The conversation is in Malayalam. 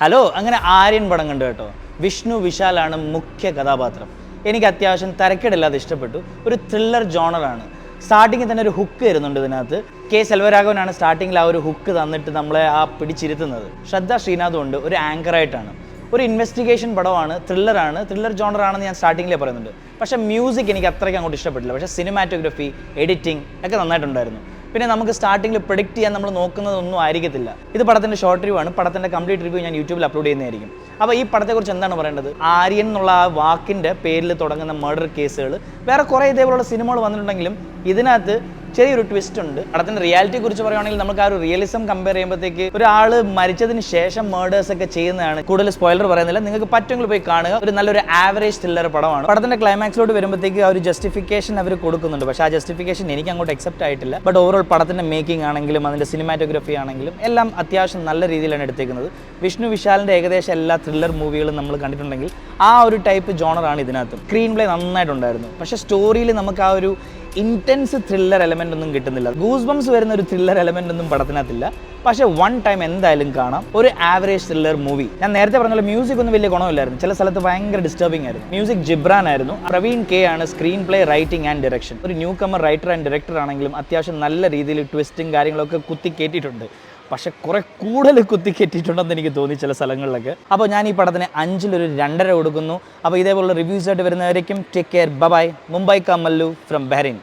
ഹലോ അങ്ങനെ ആര്യൻ പടം കണ്ടു കേട്ടോ. വിഷ്ണു വിശാലാണ് മുഖ്യ കഥാപാത്രം. എനിക്ക് അത്യാവശ്യം തരക്കേടില്ലാതെ ഇഷ്ടപ്പെട്ടു. ഒരു ത്രില്ലർ ജോണറാണ്. സ്റ്റാർട്ടിങ്ങിൽ തന്നെ ഒരു ഹുക്ക് വരുന്നുണ്ട് ഇതിനകത്ത്. കെ സെൽവരാഘവനാണ് സ്റ്റാർട്ടിങ്ങിൽ ആ ഒരു ഹുക്ക് തന്നിട്ട് നമ്മളെ ആ പിടിച്ചിരുത്തുന്നത്. ശ്രദ്ധ ശ്രീനാഥും ഉണ്ട് ഒരു ആങ്കറായിട്ടാണ്. ഒരു ഇൻവെസ്റ്റിഗേഷൻ പടമാണ്, ത്രില്ലർ ജോണറാണെന്ന് ഞാൻ സ്റ്റാർട്ടിങ്ങിലേ പറയുന്നുണ്ട്. പക്ഷേ മ്യൂസിക് എനിക്ക് അത്രയ്ക്ക് അങ്ങോട്ട് ഇഷ്ടപ്പെട്ടില്ല. പക്ഷേ സിനിമാറ്റോഗ്രഫി, എഡിറ്റിംഗ് ഒക്കെ നന്നായിട്ടുണ്ടായിരുന്നു. പിന്നെ നമുക്ക് സ്റ്റാർട്ടിങ്ങിൽ പ്രെഡിക്റ്റ് ചെയ്യാൻ നമ്മൾ നോക്കുന്നതൊന്നും ആയിരിക്കത്തില്ല. ഇത് പടത്തിൻ്റെ ഷോർട്ട് റിവ്യൂ ആണ്. പടത്തിൻ്റെ കംപ്ലീറ്റ് റിവ്യൂ ഞാൻ യൂട്യൂബിൽ അപ്ലോഡ് ചെയ്യുന്നതായിരിക്കും. അപ്പോൾ ഈ പടത്തെക്കുറിച്ച് എന്താണ് പറയേണ്ടത്? ആര്യൻ എന്നുള്ള ആ വാക്കിൻ്റെ പേരിൽ തുടങ്ങുന്ന മർഡർ കേസുകൾ വേറെ കുറേ ഇതേപോലുള്ള സിനിമകൾ വന്നിട്ടുണ്ടെങ്കിലും ഇതിനകത്ത് ചെറിയൊരു ട്വിസ്റ്റ് ഉണ്ട്. പടത്തിൻ്റെ റിയാലിറ്റിയെ കുറിച്ച് പറയുകയാണെങ്കിൽ നമുക്ക് ആ ഒരു റിയലിസം കമ്പയർ ചെയ്യുമ്പോഴത്തേക്ക് ഒരാൾ മരിച്ചതിന് ശേഷം മേർഡേഴ്സ് ഒക്കെ ചെയ്യുന്നതാണ്. കൂടുതൽ സ്പോയിലർ പറയുന്നില്ല, നിങ്ങൾക്ക് പറ്റുമെങ്കിൽ പോയി കാണുക. ഒരു നല്ലൊരു ആവറേജ് ത്രില്ലർ പടമാണ്. പടത്തിൻ്റെ ക്ലൈമാക്സിലോട്ട് വരുമ്പോഴത്തേക്ക് ആ ഒരു ജസ്റ്റിഫിക്കേഷൻ അവർ കൊടുക്കുന്നുണ്ട്. പക്ഷേ ആ ജസ്റ്റിഫിക്കേഷൻ എനിക്ക് അങ്ങോട്ട് അക്സെപ്റ്റ് ആയിട്ടില്ല. ബട്ട് ഓവറോൾ പടത്തിൻ്റെ മേക്കിംഗ് ആണെങ്കിലും അതിൻ്റെ സിനിമാറ്റോഗ്രഫി ആണെങ്കിലും എല്ലാം അത്യാവശ്യം നല്ല രീതിയിലാണ് എടുത്തേക്കുന്നത്. വിഷ്ണു വിശാലിൻ്റെ ഏകദേശം എല്ലാ ത്രില്ലർ മൂവികളും നമ്മൾ കണ്ടിട്ടുണ്ടെങ്കിൽ ആ ഒരു ടൈപ്പ് ജോണറാണ് ഇതിനകത്ത്. സ്ക്രീൻ പ്ലേ നന്നായിട്ടുണ്ടായിരുന്നു. പക്ഷേ സ്റ്റോറിയിൽ നമുക്ക് ആ ഒരു ഇൻറ്റൻസ് ത്രില്ലർ എലമെൻ്റ് ഒന്നും കിട്ടുന്നില്ല. ഗൂസ് ബംസ് വരുന്ന ഒരു ത്രില്ലർ എലമെൻ്റ് ഒന്നും പടത്തിനകത്തില്ല. പക്ഷേ വൺ ടൈം എന്തായാലും കാണാം. ഒരു ആവറേജ് ത്രില്ലർ മൂവി. ഞാൻ നേരത്തെ പറഞ്ഞ മ്യൂസിക് ഒന്നും വലിയ ഗുണമില്ലായിരുന്നു. ചില സ്ഥലത്ത് ഭയങ്കര ഡിസ്റ്റർബിംഗ് ആയിരുന്നു. മ്യൂസിക് ജിബ്രാൻ ആയിരുന്നു. പ്രവീൺ കെ ആണ് screen play, writing and direction. ഒരു ന്യൂ കമർ റൈറ്റർ ആൻഡ് ഡയറക്ടർ ആണെങ്കിലും അത്യാവശ്യം നല്ല രീതിയിൽ ട്വിസ്റ്റും കാര്യങ്ങളൊക്കെ കുത്തിക്കേറ്റിയിട്ടുണ്ട്. പക്ഷെ കുറെ കൂടുതൽ കുത്തിക്കെറ്റിയിട്ടുണ്ടെന്ന് എനിക്ക് തോന്നി ചില സ്ഥലങ്ങളിലൊക്കെ. അപ്പോൾ ഞാൻ ഈ പടത്തിന് 5-ൽ ഒരു 2.5 കൊടുക്കുന്നു. അപ്പോൾ ഇതേപോലുള്ള റിവ്യൂസ് ആയിട്ട് വരുന്നവരേക്കും ടേക്ക് കെയർ, ബൈ. മുംബൈ ക മല്ലു ഫ്രം ബഹ്റൈൻ.